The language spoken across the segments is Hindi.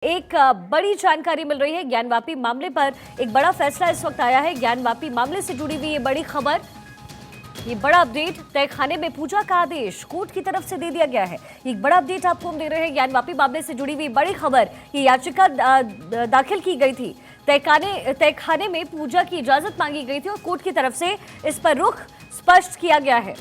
एक बड़ी जानकारी मिल रही है ज्ञानवापी मामले पर। एक बड़ा फैसला इस वक्त आया है ज्ञानवापी मामले से जुड़ी हुई ये बड़ी खबर, ये बड़ा अपडेट। तहखाने में पूजा का आदेश कोर्ट की तरफ से दे दिया गया है। एक बड़ा अपडेट आपको हम दे रहे हैं ज्ञानवापी मामले से जुड़ी हुई बड़ी खबर। ये याचिका दाखिल की गई थी, तहखाने में पूजा की इजाजत मांगी गई थी और कोर्ट की तरफ से इस पर रुख स्पष्ट किया गया है।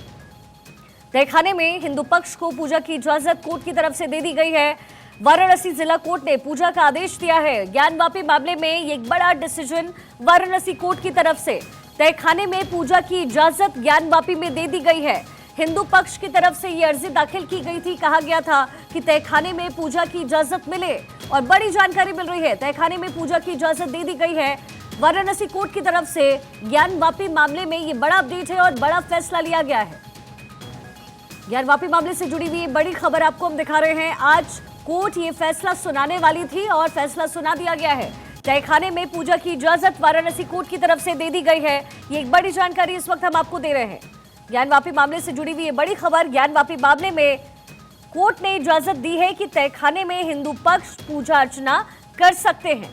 तहखाने में हिंदू पक्ष को पूजा की इजाजत कोर्ट की तरफ से दे दी गई है। वाराणसी जिला कोर्ट ने पूजा का आदेश दिया है। ज्ञानवापी मामले में एक बड़ा डिसीजन वाराणसी कोर्ट की तरफ से। तहखाने में पूजा की इजाजत ज्ञानवापी में दे दी गई है। हिंदू पक्ष की तरफ से ये अर्जी दाखिल की गई थी। कहा गया था कि तहखाने में पूजा की इजाजत मिले और बड़ी जानकारी मिल रही है, तहखाने में पूजा की इजाजत दे दी गई है वाराणसी कोर्ट की तरफ से। ज्ञानवापी मामले में ये बड़ा अपडेट है और बड़ा फैसला लिया गया है। ज्ञानवापी मामले से जुड़ी हुई बड़ी खबर आपको हम दिखा रहे हैं। आज कोर्ट ये फैसला सुनाने वाली थी और फैसला सुना दिया गया है। तहखाने में पूजा की इजाजत वाराणसी कोर्ट की तरफ से दे दी गई है। ये एक बड़ी जानकारी इस वक्त हम आपको दे रहे हैं। ज्ञानवापी मामले से जुड़ी हुई ये बड़ी खबर। ज्ञानवापी मामले में कोर्ट ने इजाजत दी है कि तहखाने में हिंदू पक्ष पूजा अर्चना कर सकते हैं।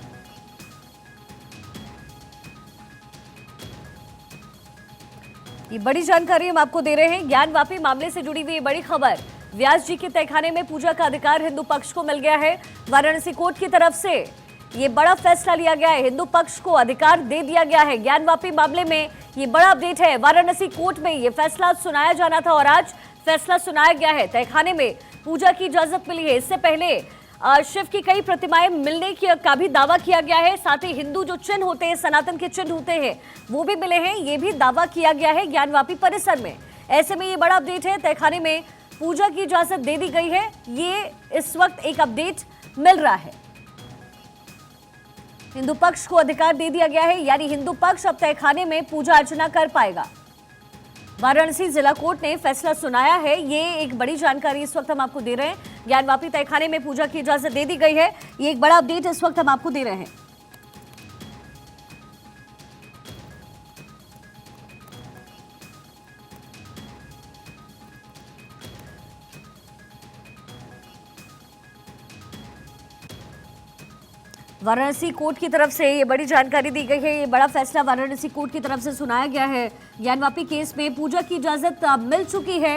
ये बड़ी जानकारी हम आपको दे रहे हैं। ज्ञानवापी मामले से जुड़ी हुई ये बड़ी खबर। व्यास जी के तहखाने में पूजा का अधिकार हिंदू पक्ष को मिल गया है। वाराणसी कोर्ट की तरफ से ये बड़ा फैसला लिया गया है, हिंदू पक्ष को अधिकार दे दिया गया है। ज्ञानवापी मामले में ये बड़ा अपडेट है। वाराणसी कोर्ट में ये फैसला सुनाया जाना था और आज फैसला सुनाया गया है। तहखाने में पूजा की इजाजत मिली है। इससे पहले शिव की कई प्रतिमाएं मिलने का भी दावा किया गया है। साथ ही हिंदू जो चिन्ह होते हैं, सनातन के चिन्ह होते हैं, वो भी मिले हैं। ये भी दावा किया गया है ज्ञानवापी परिसर में। ऐसे में ये बड़ा अपडेट है, तहखाने में पूजा की इजाजत दे दी गई है। ये इस वक्त एक अपडेट मिल रहा है। हिंदू पक्ष को अधिकार दे दिया गया है, यानी हिंदू पक्ष अब तहखाने में पूजा अर्चना कर पाएगा। वाराणसी जिला कोर्ट ने फैसला सुनाया है। ये एक बड़ी जानकारी इस वक्त हम आपको दे रहे हैं। ज्ञानवापी तहखाने में पूजा की इजाजत दे दी गई है। ये एक बड़ा अपडेट इस वक्त हम आपको दे रहे हैं। वाराणसी कोर्ट की तरफ से ये बड़ी जानकारी दी गई है। ये बड़ा फैसला वाराणसी कोर्ट की तरफ से सुनाया गया है। ज्ञानवापी केस में पूजा की इजाजत मिल चुकी है।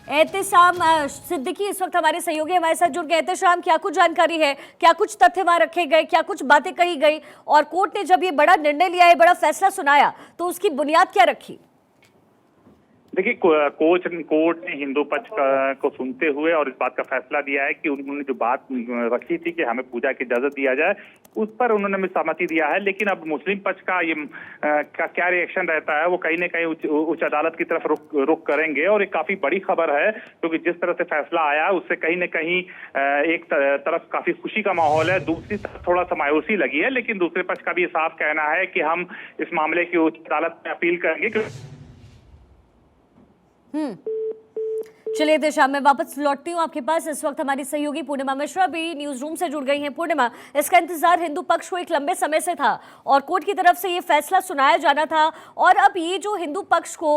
एहतेशाम सिद्दीकी इस वक्त हमारे सहयोगी हमारे साथ जुड़ गए। एहतेशाम, क्या कुछ जानकारी है, क्या कुछ तथ्य वहां रखे गए, क्या कुछ बातें कही गई और कोर्ट ने जब ये बड़ा निर्णय लिया है, बड़ा फैसला सुनाया, तो उसकी बुनियाद क्या रखी? देखिए, कोर्ट ने हिंदू पक्ष को सुनते हुए और इस बात का फैसला दिया है कि उन्होंने जो बात रखी थी कि हमें पूजा की इजाजत दिया जाए, उस पर उन्होंने सहमति दिया है। लेकिन अब मुस्लिम पक्ष का ये क्या रिएक्शन रहता है, वो कहीं ना कहीं उच्च अदालत की तरफ रुख करेंगे। और ये काफी बड़ी खबर है, क्योंकि जिस तरह से फैसला आया उससे कहीं ना कहीं एक तरफ काफी खुशी का माहौल है, दूसरी तरफ थोड़ा सा मायूसी लगी है। लेकिन दूसरे पक्ष का भी साफ कहना है कि हम इस मामले की उच्च अदालत में अपील करेंगे। चलिए दिशा, मैं वापस लौटती हूँ आपके पास। इस वक्त हमारी सहयोगी पूर्णिमा मिश्रा भी न्यूज रूम से जुड़ गई हैं। पूर्णिमा, इसका इंतजार हिंदू पक्ष को एक लंबे समय से था और कोर्ट की तरफ से ये फैसला सुनाया जाना था, और अब ये जो हिंदू पक्ष को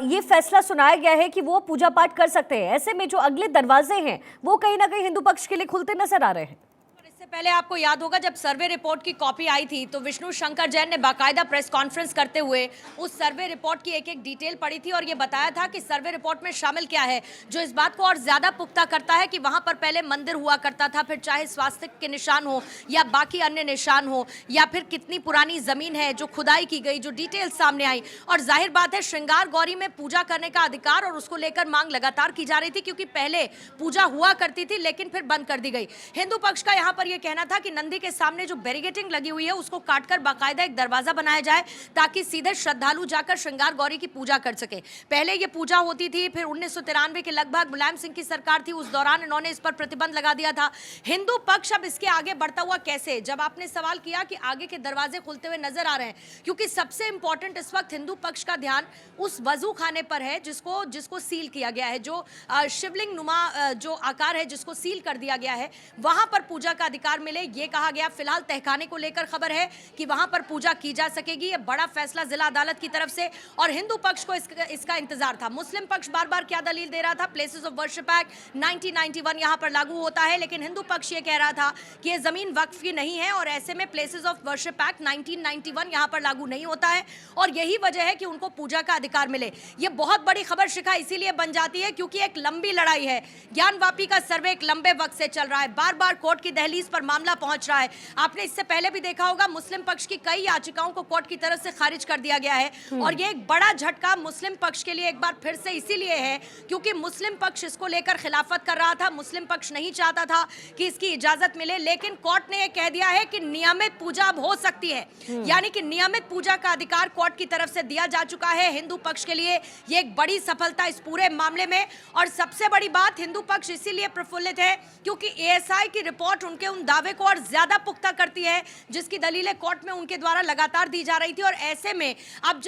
ये फैसला सुनाया गया है कि वो पूजा पाठ कर सकते हैं। ऐसे में जो अगले दरवाजे हैं वो कहीं ना कहीं हिंदू पक्ष के लिए खुलते नजर आ रहे हैं। इससे पहले आपको याद होगा, जब सर्वे रिपोर्ट की कॉपी आई थी तो विष्णु शंकर जैन ने बाकायदा प्रेस कॉन्फ्रेंस करते हुए उस सर्वे रिपोर्ट की एक एक डिटेल पढ़ी थी और ये बताया था कि सर्वे रिपोर्ट में शामिल क्या है, जो इस बात को और ज्यादा पुख्ता करता है कि वहां पर पहले मंदिर हुआ करता था, फिर चाहे स्वास्तिक के निशान हो या बाकी अन्य निशान हो, या फिर कितनी पुरानी जमीन है जो खुदाई की गई, जो डिटेल सामने आई। और जाहिर बात है, श्रृंगार गौरी में पूजा करने का अधिकार और उसको लेकर मांग लगातार की जा रही थी, क्योंकि पहले पूजा हुआ करती थी लेकिन फिर बंद कर दी गई। हिंदू पक्ष का यहाँ पर यह कहना था कि नंदी के सामने जो बैरिकेडिंग लगी हुई है उसको काटकर बाकायदा एक दरवाजा बनाया जाए, ताकि सीधे श्रद्धालु जाकर श्रृंगार गौरी की पूजा कर सके। पहले ये पूजा होती थी, फिर 1993 के लगभग मुलायम सिंह की सरकार थी, उस दौरान इन्होंने इस पर प्रतिबंध लगा दिया था। हिंदू पक्ष अब इसके आगे बढ़ता हुआ कैसे, जब आपने सवाल किया कि आगे के दरवाजे खुलते हुए नजर आ रहे हैं, क्योंकि सबसे इंपॉर्टेंट इस वक्त हिंदू पक्ष का ध्यान उस वजू खाने पर है जिसको सील किया गया है, जो शिवलिंग नुमा जो आकार है जिसको सील कर दिया गया है, वहां पर पूजा का अधिकार अधिकार मिले, ये कहा गया। फिलहाल तहखाने को लेकर खबर है कि वहां पर पूजा की जा सकेगी। ये बड़ा फैसला जिला अदालत की तरफ से, और हिंदू पक्ष को इसका इंतजार था। मुस्लिम पक्ष बार बार क्या दलील दे रहा था, प्लेसेस ऑफ वर्शिप एक्ट 1991 यहां पर लागू होता है, लेकिन हिंदू पक्ष ये कह रहा था कि ये जमीन वक्फ की नहीं है और ऐसे में प्लेसेस ऑफ वर्शिप एक्ट 1991 यहां पर लागू नहीं होता है, और यही वजह है कि उनको पूजा का अधिकार मिले। ये बहुत बड़ी खबर शिखा इसीलिए बन जाती है क्योंकि एक लंबी लड़ाई है। ज्ञानवापी का सर्वे एक लंबे वक्त से चल रहा है, बार बार कोर्ट की दहलीज पर मामला पहुंच रहा है। आपने इससे पहले भी देखा होगा मुस्लिम पक्ष की कई याचिकाओं को कोर्ट की तरफ से खारिज कर दिया गया है, और ये एक बड़ा झटका मुस्लिम पक्ष के लिए एक बार फिर से इसीलिए है क्योंकि मुस्लिम पक्ष इसको लेकर खिलाफत कर रहा था। मुस्लिम पक्ष नहीं चाहता था कि इसकी इजाजत मिले, लेकिन कोर्ट ने यह कह दिया है कि नियमित पूजा अब हो सकती है, यानी कि नियमित पूजा का अधिकार कोर्ट की तरफ से दिया जा चुका है। हिंदू पक्ष के लिए यह एक बड़ी सफलता इस पूरे मामले में, और सबसे बड़ी बात हिंदू पक्ष इसीलिए प्रफुल्लित है क्योंकि एएसआई की रिपोर्ट उनके उन दावे को और ज्यादा पुख्ता करती है जिसकी दलीलें कोर्ट में उनके द्वारा लगातार दी जा रही थी। और ऐसे में अब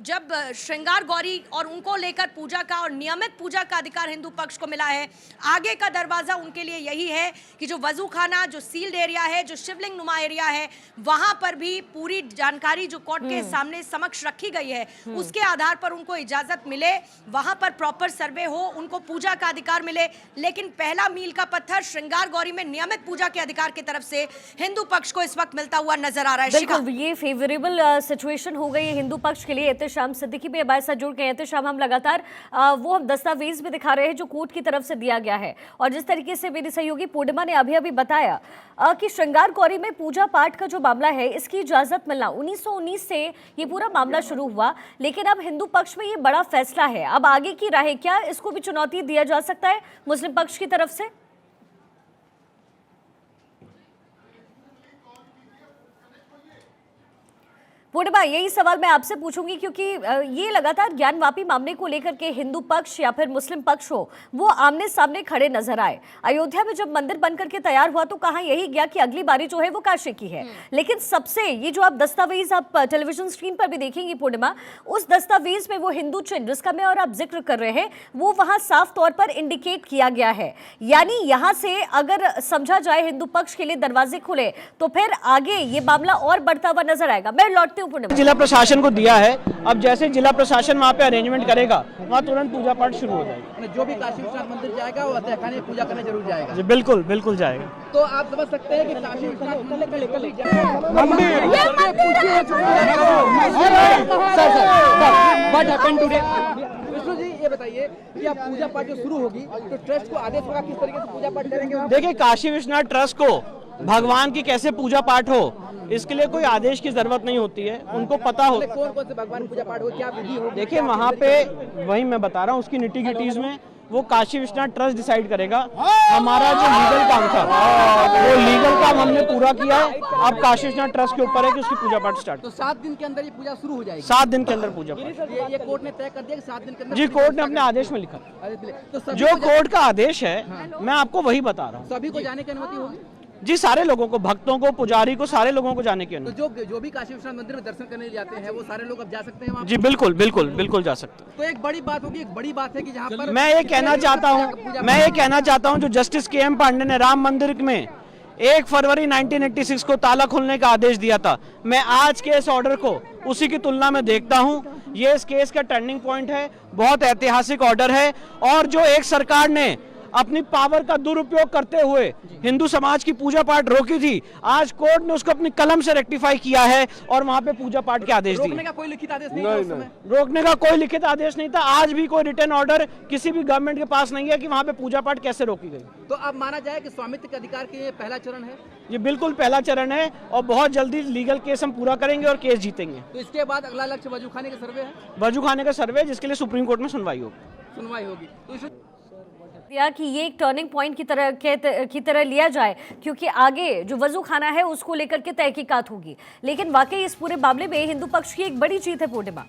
जब श्रृंगार गौरी और उनको लेकर पूजा का और नियमित पूजा का अधिकार हिंदू पक्ष को मिला है, आगे का दरवाजा उनके लिए यही है कि जो वजू खाना, जो सील्ड एरिया है, जो शिवलिंग नुमा एरिया है, वहां पर भी पूरी जानकारी जो कोर्ट के सामने समक्ष रखी गई है उसके आधार पर उनको इजाजत मिले, वहां पर प्रॉपर सर्वे हो, उनको पूजा का अधिकार मिले। लेकिन पहला मील का पत्थर श्रृंगार गौरी में नियमित पूजा के अधिकार की तरफ से हिंदू पक्ष को इस वक्त मिलता हुआ नजर आ रहा है। बिल्कुल, ये फेवरेबल सिचुएशन हो गई है हिंदू पक्ष के लिए। एहतेशाम सिद्दीकी भी हमारे साथ जुड़ गए। एहतेशाम, हम लगातार वो हम दस्तावेज भी दिखा रहे हैं जो कोर्ट की तरफ से दिया गया है, और जिस तरीके से मेरी सहयोगी पूर्णिमा ने अभी बताया कि श्रृंगार गौरी में पूजा पाठ का जो मामला है इसकी इजाजत मिलना 1919 से ये पूरा मामला शुरू हुआ, लेकिन अब हिंदू पक्ष में ये बड़ा फैसला है। अब आगे की राह क्या, इसको भी चुनौती दिया जा सकता है मुस्लिम पक्ष की तरफ से? पूर्णिमा, यही सवाल मैं आपसे पूछूंगी क्योंकि ये लगातार ज्ञानवापी मामले को लेकर के हिंदू पक्ष या फिर मुस्लिम पक्ष हो वो आमने सामने खड़े नजर आए। अयोध्या में जब मंदिर बनकर के तैयार हुआ तो कहा यही गया कि अगली बारी जो है वो काशी की है, लेकिन सबसे ये जो आप दस्तावेज आप टेलीविजन स्क्रीन पर भी देखेंगी पूर्णिमा, उस दस्तावेज में वो हिंदू चिन्ह जिसका मैं और आप जिक्र कर रहे हैं वो वहां साफ तौर पर इंडिकेट किया गया है। यानी यहां से अगर समझा जाए हिंदू पक्ष के लिए दरवाजे खुले तो फिर आगे ये मामला और बढ़ता हुआ नजर आएगा। मैं लौटती जिला प्रशासन को दिया है, अब जैसे जिला प्रशासन वहाँ पे अरेंजमेंट करेगा वहाँ तुरंत पूजा पाठ शुरू हो जाएगा। जो भी काशी विश्वनाथ मंदिर जाएगा वो तहखाने में पूजा करने जरूर जाएगा। जी बिल्कुल बिल्कुल जाएगा। तो आप समझ सकते हैं कि काशी विश्वनाथ मंदिर विष्णु जी ये बताइए कि आप पूजा पाठ जो शुरू होगी तो ट्रस्ट को आदेश होगा किस तरीके से पूजा पाठ करेंगे? देखिए, काशी विश्वनाथ ट्रस्ट को भगवान की कैसे पूजा पाठ हो इसके लिए कोई आदेश की जरूरत नहीं होती है, उनको पता हो कौन कौन से भगवान पूजा पाठ हो, क्या विधि हो। देखिए वहाँ पे वही मैं बता रहा हूँ, उसकी निटी गिटीज में वो काशी विश्वनाथ ट्रस्ट डिसाइड करेगा। हमारा जो लीगल काम था वो लीगल काम हमने पूरा किया है, अब काशी विश्वनाथ ट्रस्ट के ऊपर है कि उसकी पूजा पाठ स्टार्ट। तो 7 दिन के अंदर ये पूजा शुरू हो जाएगी? 7 दिन के अंदर पूजा पाठ। ये कोर्ट ने तय कर दिया कि 7 दिन के अंदर? जी, कोर्ट ने अपने आदेश में लिखा। तो जो कोर्ट का आदेश है मैं आपको वही बता रहा हूँ। सभी को जाने की अनुमति होगी? जी, सारे लोगों को, भक्तों को, पुजारी को, सारे लोगों को जाने की अनुमति। तो जो भी काशी विश्वनाथ मंदिर में दर्शन करने जाते हैं वो सारे लोग अब जा सकते हैं वहाँ? जी बिल्कुल बिल्कुल बिल्कुल जा सकते हैं। तो एक बड़ी बात होगी, एक बड़ी बात है कि जहाँ पर मैं ये कहना चाहता हूँ जो जस्टिस के.एम. पांडे ने राम मंदिर में 1 फरवरी 1986 को ताला खोलने का आदेश दिया था, मैं आज के इस ऑर्डर को उसी की तुलना में देखता हूँ। ये इस केस का टर्निंग पॉइंट है, बहुत ऐतिहासिक ऑर्डर है, और जो एक सरकार ने अपनी पावर का दुरुपयोग करते हुए हिंदू समाज की पूजा पाठ रोकी थी, आज कोर्ट ने उसको अपनी कलम से रेक्टिफाई किया है और वहां पे पूजा पाठ के आदेश दिए। रोकने का कोई लिखित आदेश नहीं था उस समय? रोकने का कोई लिखित आदेश नहीं था, आज भी कोई रिटर्न ऑर्डर किसी भी गवर्नमेंट के पास नहीं है कि वहां पे पूजा पाठ कैसे रोकी गई। तो अब माना जाए कि स्वामित्व के अधिकार के ये पहला चरण है? ये बिल्कुल पहला चरण है और बहुत जल्दी लीगल केस हम पूरा करेंगे और केस जीतेंगे। तो इसके बाद अगला लक्ष्य वजू खाने का सर्वे है? वजू खाने का सर्वे, जिसके लिए सुप्रीम कोर्ट में सुनवाई होगी। तो दिया कि ये एक टर्निंग पॉइंट की तरह लिया जाए क्योंकि आगे जो वजू खाना है उसको लेकर के तहकीकात होगी, लेकिन वाकई इस पूरे मामले में हिंदू पक्ष की एक बड़ी जीत है। पूर्णिमा,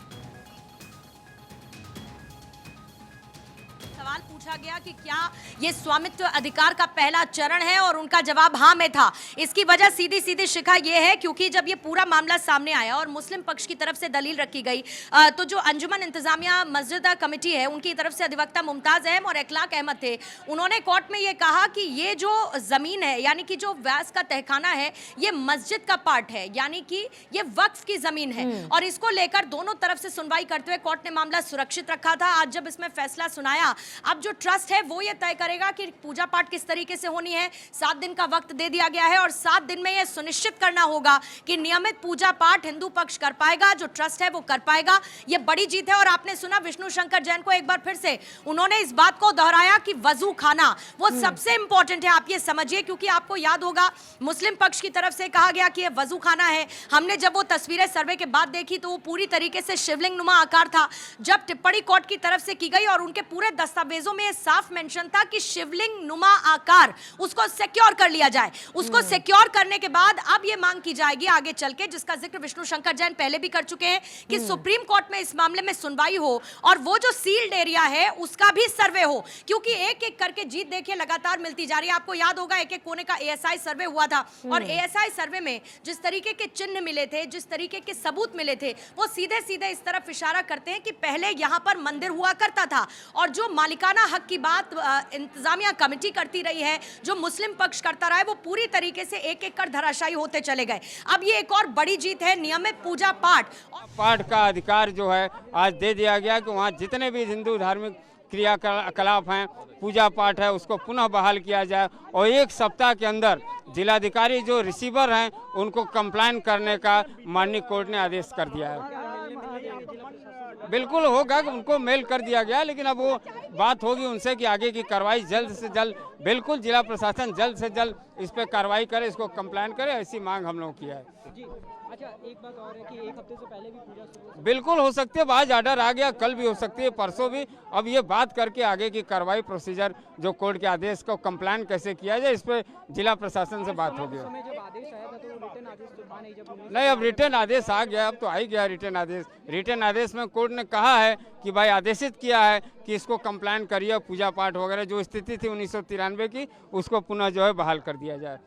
सवाल पूछा गया कि क्या ये स्वामित्व अधिकार का पहला चरण है, और उनका जवाब हाँ में था। इसकी वजह सीधी सीधी शिखा ये है क्योंकि जब ये पूरा मामला सामने आया और मुस्लिम पक्ष की तरफ से दलील रखी गई, तो जो अंजुमन इंतजामिया मस्जिद कमेटी है उनकी तरफ से अधिवक्ता मुमताज अहम और इखलाक अहमद थे। उन्होंने कोर्ट में ये कहा कि ये जो जमीन है, यानी कि जो व्यास का तहखाना है, ये मस्जिद का पार्ट है, यानी कि ये वक्फ की जमीन है, और इसको लेकर दोनों तरफ से सुनवाई करते हुए कोर्ट ने मामला सुरक्षित रखा था। आज जब इसमें फैसला सुनाया, अब जो ट्रस्ट है वो ये तय करेगा कि पूजा पाठ किस तरीके से होनी है। 7 दिन का वक्त दे दिया गया है और 7 दिन में यह सुनिश्चित करना होगा कि नियमित पूजा पाठ हिंदू पक्ष कर पाएगा, जो ट्रस्ट है वो कर पाएगा। ये बड़ी जीत है। और आपने सुना विष्णु शंकर जैन को एक बार फिर से उन्होंने इस बात को दोहराया कि वजू खाना वो सबसे इंपॉर्टेंट है। आप ये समझिए, क्योंकि आपको याद होगा मुस्लिम पक्ष की तरफ से कहा गया कि ये वजू खाना है। हमने जब वो तस्वीरें सर्वे के बाद देखी तो वो पूरी तरीके से शिवलिंग नुमा आकार था। जब टिप्पणी कोर्ट की तरफ से की गई और उनके पूरे दस्तावेजों में साफ मेंशन था कि शिवलिंग नुमा आकार उसको सिक्योर कर लिया जाए। उसको सिक्योर करने के बाद अब ये मांग की जाएगी आगे चल के, जिसका जिक्र विष्णु शंकर जैन पहले भी कर चुके हैं, कि सुप्रीम कोर्ट में इस मामले में सुनवाई हो और वो जो सील्ड एरिया है उसका भी सर्वे हो, क्योंकि एक एक करके जीत देखिए लगातार मिलती जा रही है। आपको याद होगा एक एक कोने का एएसआई सर्वे हुआ था और एएसआई सर्वे में जिस तरीके के चिन्ह मिले थे, जिस तरीके के सबूत मिले थे, वो सीधे सीधे इस तरफ इशारा करते हैं कि पहले यहां पर मंदिर हुआ करता था। और जो मालिकाना हक की बात इंतजामिया कमेटी करती रही है, जो मुस्लिम पक्ष करता रहा है, वो पूरी तरीके से एक एक कर धराशायी होते चले गए। अब ये एक और बड़ी जीत है। नियमित पूजा पाठ का अधिकार जो है आज दे दिया गया कि वहाँ जितने भी हिंदू धार्मिक क्रियाकलाप हैं, पूजा पाठ है, उसको पुनः बहाल किया जाए और 1 सप्ताह के अंदर जिलाधिकारी जो रिसीवर हैं उनको कंप्लाइन करने का माननीय कोर्ट ने आदेश कर दिया है। बिल्कुल होगा, उनको मेल कर दिया गया, लेकिन अब वो बात होगी उनसे कि आगे की कार्रवाई जल्द से जल्द, बिल्कुल जिला प्रशासन जल्द से जल्द इस पर कार्रवाई करे, इसको कंप्लाइन करे, ऐसी मांग हम लोगों की है। अच्छा, एक बात और है कि 1 हफ्ते से पहले भी पूजा शुरू बिल्कुल हो सकती है, आज ऑर्डर आ गया, कल भी हो सकती है, परसों भी। अब ये बात करके आगे की कार्रवाई प्रोसीजर जो कोर्ट के आदेश को कंप्लाइन कैसे किया जाए, इस पर जिला प्रशासन से बात होगी। जब आदेश आया था तो रिटर्न आदेश तो था नहीं, जब नहीं, अब रिटर्न आदेश आ गया, अब तो आ ही गया रिटर्न आदेश। रिटर्न आदेश में कोर्ट ने कहा है कि भाई आदेशित किया है कि इसको कंप्लाइन करिए, पूजा पाठ वगैरह जो स्थिति थी 1993 की उसको पुनः जो है बहाल कर दिया जाए।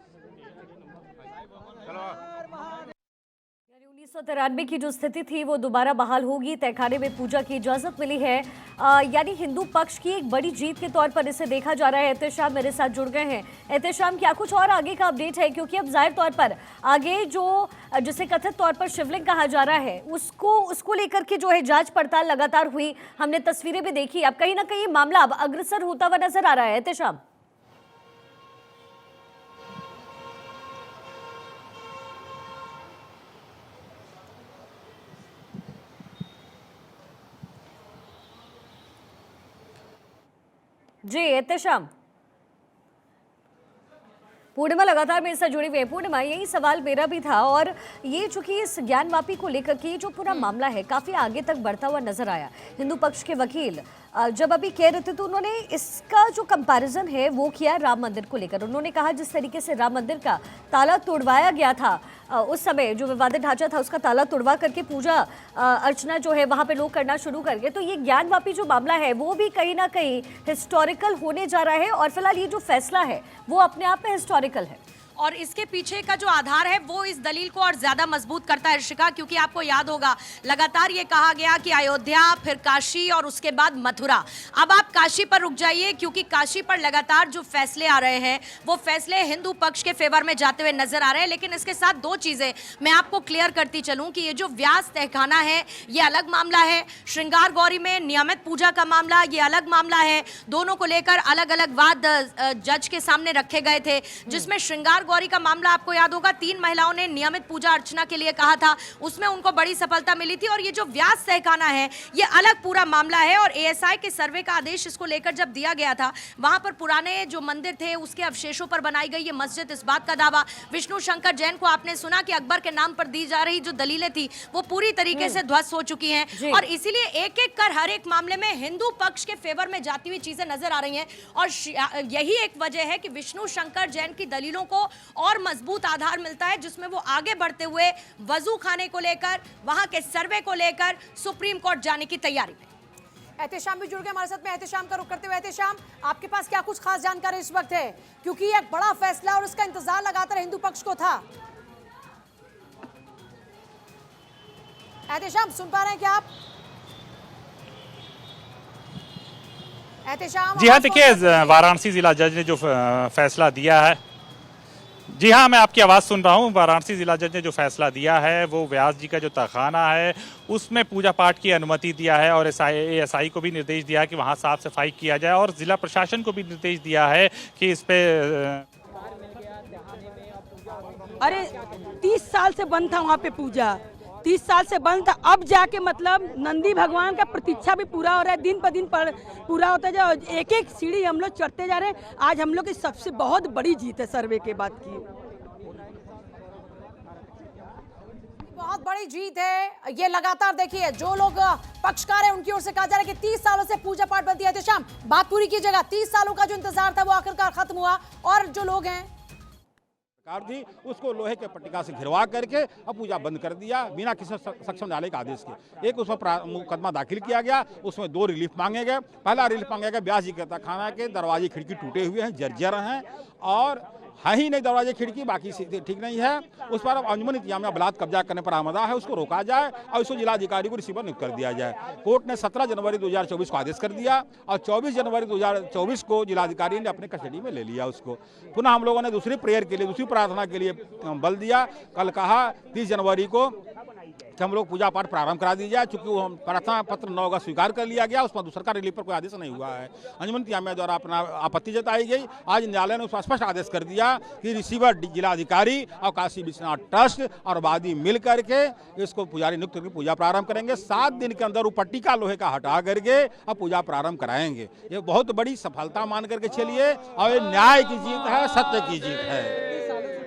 1993 की जो स्थिति थी वो दोबारा बहाल होगी। तहखाने में पूजा की इजाजत मिली है, यानी हिंदू पक्ष की एक बड़ी जीत के तौर पर इसे देखा जा रहा है। एहतेशाम मेरे साथ जुड़ गए हैं। एहतेशाम, क्या कुछ और आगे का अपडेट है? क्योंकि अब जाहिर तौर पर आगे जो जिसे कथित तौर पर शिवलिंग कहा जा रहा है उसको लेकर के जो है जांच पड़ताल लगातार हुई, हमने तस्वीरें भी देखी। अब कहीं ना कहीं मामला अब अग्रसर होता हुआ नजर आ रहा है। एहतेशाम, जी एहतेशाम। पूर्णिमा लगातार मेरे साथ जुड़ी हुई है। पूर्णिमा, यही सवाल मेरा भी था, और ये चूंकि इस ज्ञानवापी को लेकर के जो पूरा मामला है काफी आगे तक बढ़ता हुआ नजर आया। हिंदू पक्ष के वकील जब अभी कह रहे थे तो उन्होंने इसका जो कंपैरिजन है वो किया राम मंदिर को लेकर। उन्होंने कहा जिस तरीके से राम मंदिर का ताला तोड़वाया गया था, उस समय जो विवादित ढांचा था उसका ताला तोड़वा करके पूजा अर्चना जो है वहां पे लोग करना शुरू कर गए। तो ये ज्ञानवापी जो मामला है वो भी कहीं ना कहीं हिस्टोरिकल होने जा रहा है, और फिलहाल ये जो फैसला है वो अपने आप में हिस्टोरिकल है। और इसके पीछे का जो आधार है वो इस दलील को और ज्यादा मजबूत करता है ऋषिका, क्योंकि आपको याद होगा लगातार ये कहा गया कि अयोध्या, फिर काशी और उसके बाद मथुरा। अब आप काशी पर रुक जाइए, क्योंकि काशी पर लगातार जो फैसले आ रहे हैं वो फैसले हिंदू पक्ष के फेवर में जाते हुए नजर आ रहे हैं। लेकिन इसके साथ 2 चीजें मैं आपको क्लियर करती चलूं कि ये जो व्यास तहखाना है ये अलग मामला है, श्रृंगार गौरी में नियमित पूजा का मामला ये अलग मामला है। दोनों को लेकर अलग अलग वाद जज के सामने रखे गए थे, जिसमें श्रृंगार गौरी का मामला आपको याद होगा 3 महिलाओं ने नियमित पूजा अर्चना के लिए कहा था, उसमें उनको बड़ी सफलता मिली थी। और ये जो व्यास तहखाना है ये अलग पूरा मामला है। और एएसआई के सर्वे का आदेश इसको लेकर जब दिया गया था, वहां पर पुराने जो मंदिर थे उसके अवशेषों पर बनाई गई ये मस्जिद, इस बात का दावा विष्णु शंकर जैन को आपने सुना कि अकबर के नाम पर दी जा रही जो दलीलें थी वो पूरी तरीके से ध्वस्त हो चुकी हैं। और इसीलिए एक एक कर हर एक मामले में हिंदू पक्ष के फेवर में जाती हुई चीजें नजर आ रही हैं। और यही एक वजह है कि विष्णु शंकर जैन की दलीलों को और मजबूत आधार मिलता है, जिसमें वो आगे बढ़ते हुए वजू खाने को लेकर, वहां के सर्वे को लेकर सुप्रीम कोर्ट जाने की तैयारी में। एहतेशाम भी जुड़ गए हमारे साथ में। एहतेशाम का रुख करते हुए, एहतेशाम, आपके पास क्या कुछ खास जानकारी इस वक्त है, क्योंकि ये एक बड़ा फैसला और इसका इंतजार लगातार हिंदू पक्ष को था। एहतेशाम, सुन पा रहे हैं क्या आप? एहतेशाम, जी हाँ, देखिए वाराणसी जिला जज ने जो फैसला दिया है, जी हाँ मैं आपकी आवाज़ सुन रहा हूँ। वाराणसी जिला जज ने जो फैसला दिया है वो व्यास जी का जो तहखाना है उसमें पूजा पाठ की अनुमति दिया है और एसआई को भी निर्देश दिया है कि वहाँ साफ सफाई किया जाए और जिला प्रशासन को भी निर्देश दिया है कि इस पे अरे 30 साल से बंद था वहाँ पे पूजा, 30 साल से बंद था। अब जाके मतलब नंदी भगवान का प्रतीक्षा भी पूरा हो रहा है, दिन पर दिन पूरा होता जा, एक एक सीढ़ी हम लोग चढ़ते जा रहे हैं। आज हम लोग की सबसे बहुत बड़ी जीत है सर्वे के बाद की, बहुत बड़ी जीत है ये। लगातार देखिए जो लोग पक्षकार हैं उनकी ओर से कहा जा रहा है कि 30 सालों से पूजा पाठ बंद है। तो शाम बात पूरी की जगह 30 सालों का जो इंतजार था वो आखिरकार खत्म हुआ और जो लोग हैं सरकार थी उसको लोहे के पट्टिका से घिरवा करके अब पूजा बंद कर दिया बिना किसी सक्षम न्यायालय के आदेश के। एक उसमें मुकदमा दाखिल किया गया, उसमें 2 रिलीफ मांगे गए। पहला रिलीफ मांगा गया व्यास जी के तहखाना के दरवाजे खिड़की टूटे हुए हैं, जर्जर हैं और है ही नहीं दरवाजे खिड़की, बाकी ठीक नहीं है। उस पर अब अंजुमन इंतजामिया बलात् कब्जा करने पर आमदा है, उसको रोका जाए और उसको जिलाधिकारी को रिसीवर नियुक्त कर दिया जाए। कोर्ट ने 17 जनवरी 2024 को आदेश कर दिया और 24 जनवरी 2024 को जिलाधिकारी ने अपने कस्टडी में ले लिया उसको। पुनः हम लोगों ने दूसरी प्रेयर के लिए, दूसरी प्रार्थना के लिए बल दिया। कल कहा 30 जनवरी को कि हम लोग पूजा पाठ प्रारंभ करा दी जाए, चूंकि वो प्रार्थना पत्र 9 अगस्त स्वीकार कर लिया गया, उसमें दूसरा रिलीफ पर कोई आदेश नहीं हुआ है। अंजुमन इंतजामिया द्वारा अपना आपत्ति जताई गई। आज न्यायालय ने उसका स्पष्ट आदेश कर दिया कि रिसीवर जिलाधिकारी और काशी विश्वनाथ ट्रस्ट और वादी मिल करके इसको पुजारी नियुक्त करके पूजा प्रारंभ करेंगे। 7 दिन के अंदर वो पट्टिका लोहे का हटा करके अब पूजा प्रारंभ कराएंगे। ये बहुत बड़ी सफलता मान करके चलिए और ये न्याय की जीत है, सत्य की जीत है।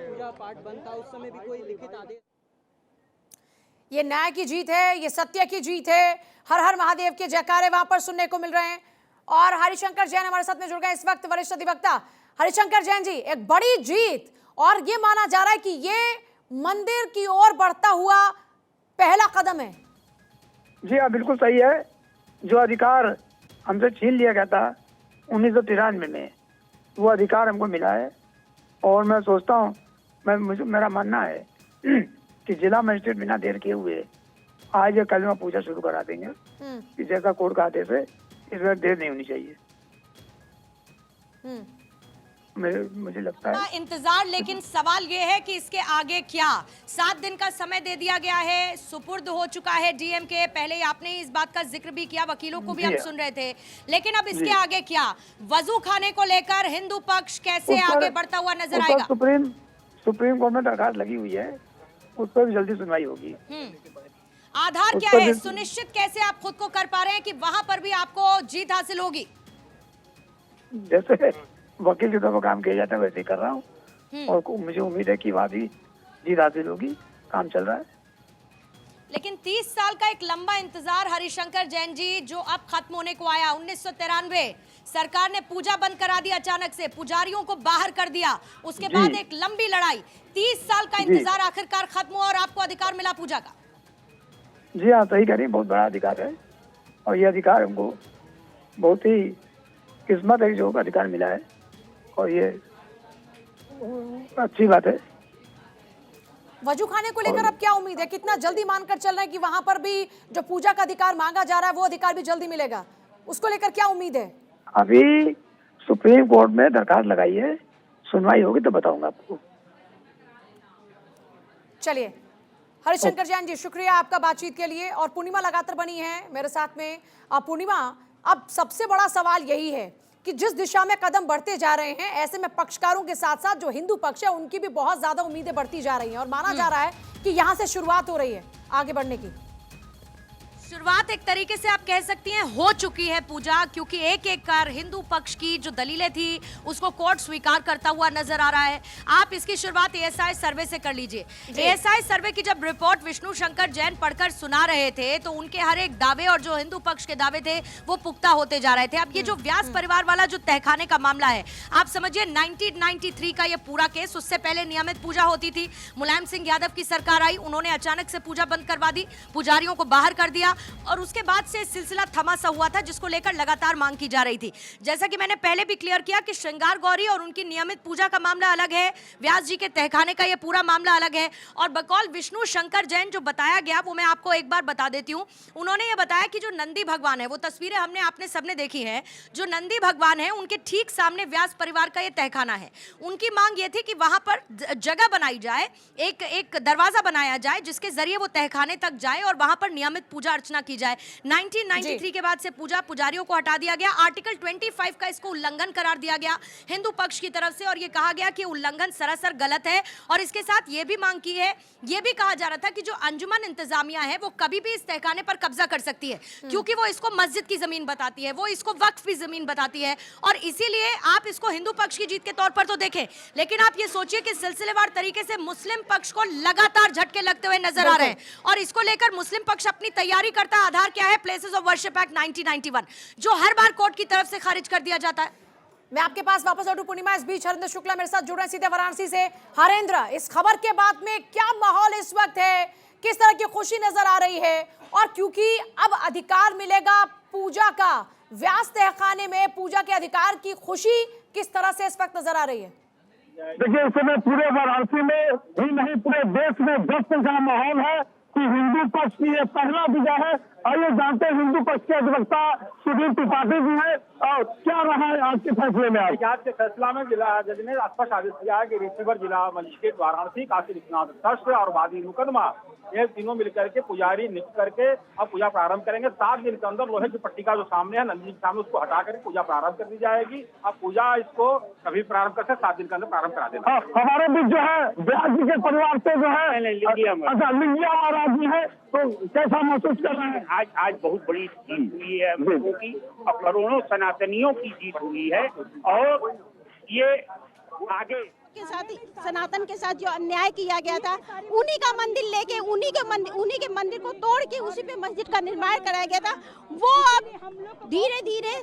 पूजा पाठ बंद था उस समय भी कोई लिखित आदेश, ये न्याय की जीत है, ये सत्य की जीत है। हर हर महादेव के जयकारे वहां पर सुनने को मिल रहे हैं। और हरिशंकर जैन हमारे साथ में जुड़ गए इस वक्त, वरिष्ठ अधिवक्ता। हरिशंकर जैन जी, एक बड़ी जीत और ये माना जा रहा है कि ये मंदिर की ओर बढ़ता हुआ पहला कदम है। जी हाँ, बिल्कुल सही है। जो अधिकार हमसे छीन लिया गया था 1993 में, वो अधिकार हमको मिला है। और मैं सोचता हूँ, मेरा मानना है कि जिला मजिस्ट्रेट बिना देर किए हुए आज या कल में पूजा शुरू करा देंगे कि जैसा कोर्ट का आदेश है, इस बार देर नहीं होनी चाहिए। मुझे लगता है इंतजार, लेकिन सवाल ये है कि इसके आगे क्या। 7 दिन का समय दे दिया गया है, सुपुर्द हो चुका है डीएम के। पहले ही आपने इस बात का जिक्र भी किया, वकीलों को भी हम सुन रहे थे, लेकिन अब इसके आगे क्या? वजू खाने को लेकर हिंदू पक्ष कैसे आगे बढ़ता हुआ नजर आएगा? सुप्रीम कोर्ट में दरखास्त लगी हुई है, उस पर भी जल्दी सुनवाई होगी। आधार क्या है, सुनिश्चित कैसे आप खुद को कर पा रहे हैं कि वहां पर भी आपको जीत हासिल होगी? जैसे वकील के तौर पर काम किया जाता है वैसे ही कर रहा हूँ और मुझे उम्मीद है कि वहाँ भी जीत हासिल होगी। काम चल रहा है। लेकिन 30 साल का एक लंबा इंतजार हरिशंकर जैन जी जो अब खत्म होने को आया। 1993 सरकार ने पूजा बंद करा दी, अचानक से पुजारियों को बाहर कर दिया, उसके बाद एक लंबी लड़ाई, 30 साल का इंतजार आखिरकार खत्म हुआ और आपको अधिकार मिला पूजा का। जी हाँ, सही कह रही, बहुत बड़ा अधिकार है और ये अधिकार हमको बहुत ही किस्मत है जो अधिकार मिला है और ये अच्छी बात है। वजू खाने को लेकर अब क्या उम्मीद है? कितना जल्दी मानकर चल रहे हैं कि वहां पर भी जो पूजा का अधिकार मांगा जा रहा है वो अधिकार भी जल्दी मिलेगा? उसको लेकर क्या उम्मीद है? अभी सुप्रीम कोर्ट में दरखास्त लगाई है, सुनवाई होगी तो बताऊंगा आपको। चलिए हरिशंकर जैन जी, शुक्रिया आपका बातचीत के लिए। और पूर्णिमा लगातार बनी है मेरे साथ में। पूर्णिमा, अब सबसे बड़ा सवाल यही है कि जिस दिशा में कदम बढ़ते जा रहे हैं, ऐसे में पक्षकारों के साथ साथ जो हिंदू पक्ष है उनकी भी बहुत ज्यादा उम्मीदें बढ़ती जा रही हैं और माना जा रहा है कि यहां से शुरुआत हो रही है आगे बढ़ने की। शुरुआत एक तरीके से आप कह सकती हैं हो चुकी है पूजा, क्योंकि एक एक कर हिंदू पक्ष की जो दलीलें थी उसको कोर्ट स्वीकार करता हुआ नजर आ रहा है। आप इसकी शुरुआत एएसआई सर्वे से कर लीजिए। एएसआई सर्वे की जब रिपोर्ट विष्णु शंकर जैन पढ़कर सुना रहे थे तो उनके हर एक दावे और जो हिंदू पक्ष के दावे थे वो पुख्ता होते जा रहे थे। अब ये जो व्यास परिवार वाला जो तहखाने का मामला है, आप समझिए 1993 का ये पूरा केस, उससे पहले नियमित पूजा होती थी। मुलायम सिंह यादव की सरकार आई, उन्होंने अचानक से पूजा बंद करवा दी, पुजारियों को बाहर कर दिया। और उसके बाद से सिलसिला थमा सा हुआ था, जिसको लेकर लगातार मांग की जा रही थी। जैसा कि मैंने पहले भी क्लियर किया कि श्रृंगार गौरी और उनकी नियमित पूजा का मामला अलग है, व्यास जी के तहखाने का ये पूरा मामला अलग है। और बकौल विष्णु शंकर जैन जो बताया गया वो मैं आपको एक बार बता देती हूँ। उन्होंने ये बताया कि जो नंदी भगवान है, वो तस्वीरें हमने आपने सबने देखी है, जो नंदी भगवान है उनके ठीक सामने व्यास परिवार का ये तहखाना है। उनकी मांग ये थी कि वहां पर जगह बनाई जाए, एक दरवाजा बनाया जाए जिसके जरिए वो तहखाने तक जाए और वहां पर नियमित पूजा अर्चना की जाए। 1993 के बाद से पुजारियों को हटा दिया गया। आर्टिकल 25 का इसको उल्लंघन करार दिया गया हिंदू पक्ष की तरफ से और ये कहा गया कि उल्लंघन सरासर गलत है। और इसके साथ ये भी मांग की है, ये भी कहा जा रहा था कि जो अंजुमन इंतजामिया है वो कभी भी इस तहखाने पर कब्जा कर सकती है, क्योंकि वो इसको मस्जिद की जमीन बताती है, वो इसको वक्फ की जमीन बताती है। और इसीलिए आप इसको हिंदू पक्ष की जीत के तौर पर तो देखें, लेकिन आप ये सोचिए कि सिलसिलेवार तरीके से मुस्लिम पक्ष को लगातार झटके लगते हुए नजर आ रहे हैं। और इसको लेकर मुस्लिम पक्ष अपनी तैयारी करता है। आधार क्या है? प्लेसेस ऑफ वर्शिप एक्ट 1991, जो हर बार कोर्ट की तरफ से खारिज कर दिया जाता है। मैं आपके पास वापस लौटूं पूर्णिमा। इस बीच हरेंद्र शुक्ला मेरे साथ जुड़ रहे हैं सीधे वाराणसी से। हरेंद्र, इस खबर के बाद में क्या माहौल इस वक्त है, किस तरह की खुशी नजर आ रही है? और क्योंकि अब अधिकार मिलेगा पूजा का, व्यास तहखाने में पूजा के अधिकार की खुशी किस तरह से इस वक्त नजर आ रही है? देखिए, इस समय पूरे वाराणसी में ही नहीं पूरे देश में जश्न का माहौल है कि हिंदू पक्ष की ये पहला विजय है। आइए जानते हैं हिंदू पक्ष के अधिवक्ता सुधीर त्रिपाठी जी है और क्या रहा है आज के फैसले में। आज के फैसला में जिला जज ने स्पष्ट आदेश दिया है कि रिसीवर जिला मजिस्ट्रेट वाराणसी काशी विश्वनाथ ट्रस्ट और वादी मुकदमा ये तीनों मिलकर के पुजारी नियुक्त करके अब पूजा प्रारंभ करेंगे। 7 दिन के अंदर लोहे की पट्टिका जो सामने है नंदी के सामने, उसको हटा कर पूजा प्रारंभ कर दी जाएगी। अब पूजा इसको कभी प्रारंभ करते 7 दिन के अंदर प्रारंभ करा देना। हमारे बीच जो है व्यास जी के परिवार से जो है लिंगिया महाराज जी है, तो कैसा महसूस कर रहे हैं? आज बहुत बड़ी जीत हुई है हम लोगों की और करोड़ों सनातनियों की जीत हुई है। और ये आगे के साथ सनातन के साथ जो अन्याय किया गया था, उन्हीं का मंदिर लेके उन्हीं के मंदिर को तोड़ के उसी पे मस्जिद का निर्माण कराया गया था, वो अब धीरे धीरे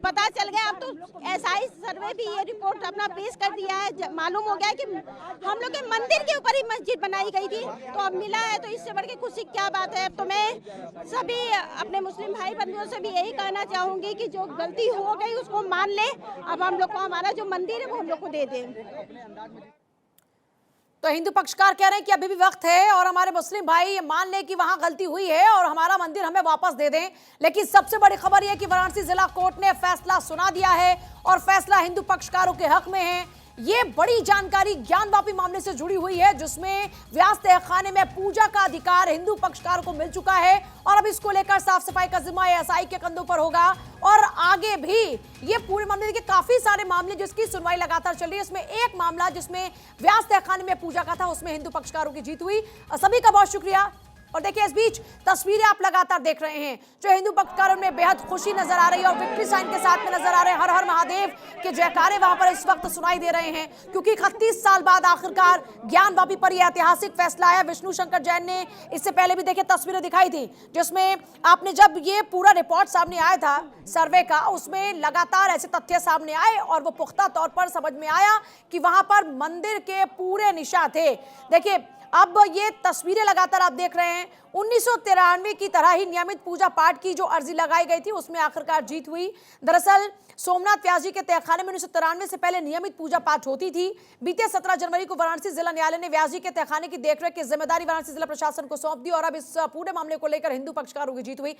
पता चल गया। अब तो एसआई सर्वे भी ये रिपोर्ट अपना पेश कर दिया है, मालूम हो गया कि हम लोग के मंदिर के ऊपर ही मस्जिद बनाई गई थी, तो अब मिला है, तो इससे बढ़ के खुशी क्या बात है। अब तो मैं सभी अपने मुस्लिम भाई बंधुओं से भी यही कहना चाहूंगी कि जो गलती हो गई उसको मान ले, अब हम लोग को हमारा जो मंदिर है वो हम लोग को दे दें। तो हिंदू पक्षकार कह रहे हैं कि अभी भी वक्त है और हमारे मुस्लिम भाई ये मान ले कि वहां गलती हुई है और हमारा मंदिर हमें वापस दे दें। लेकिन सबसे बड़ी खबर यह है कि वाराणसी जिला कोर्ट ने फैसला सुना दिया है और फैसला हिंदू पक्षकारों के हक में है। ये बड़ी जानकारी ज्ञानवापी मामले से जुड़ी हुई है, जिसमें व्यास तहखाने में पूजा का अधिकार हिंदू पक्षकारों को मिल चुका है और अब इसको लेकर साफ सफाई का जिम्मा एसआई के कंधों पर होगा। और आगे भी ये पूरे मामले के काफी सारे मामले जिसकी सुनवाई लगातार चल रही है, इसमें एक मामला जिसमें व्यास तहखाने में पूजा का था, उसमें हिंदू पक्षकारों की जीत हुई। सभी का बहुत शुक्रिया। और देखिए, इस बीच तस्वीरें आप लगातार देख रहे हैं, जो हिंदू पक्षकारों में बेहद खुशी नजर आ रही है और विक्ट्री साइन के साथ में नजर आ रहे हैं। हर हर महादेव के जयकारे वहां पर इस वक्त सुनाई दे रहे हैं, क्योंकि 31 साल बाद आखिरकार ज्ञानवापी पर यह ऐतिहासिक फैसला आया। विष्णु शंकर जैन ने इससे पहले भी देखिए तस्वीरें दिखाई थी, जिसमें आपने जब ये पूरा रिपोर्ट सामने आया था सर्वे का, उसमें लगातार ऐसे तथ्य सामने आए और वो पुख्ता तौर पर समझ में आया कि वहां पर मंदिर के पूरे निशान थे। देखिए, अब ये तस्वीरें लगातार आप देख रहे हैं। 1993 की तरह ही नियमित पूजा पाठ की जो अर्जी लगाई गई थी, उसमें आखिरकार जीत हुई। दरअसल सोमनाथ व्यास जी के तहखाने में 1993 से पहले नियमित पूजा पाठ होती थी। बीते 17 जनवरी को वाराणसी जिला न्यायालय ने व्यास जी के तहखाने की देखरेख की जिम्मेदारी वाराणसी जिला प्रशासन को सौंप दी और अब इस पूरे मामले को लेकर हिंदू पक्षकारों की जीत हुई।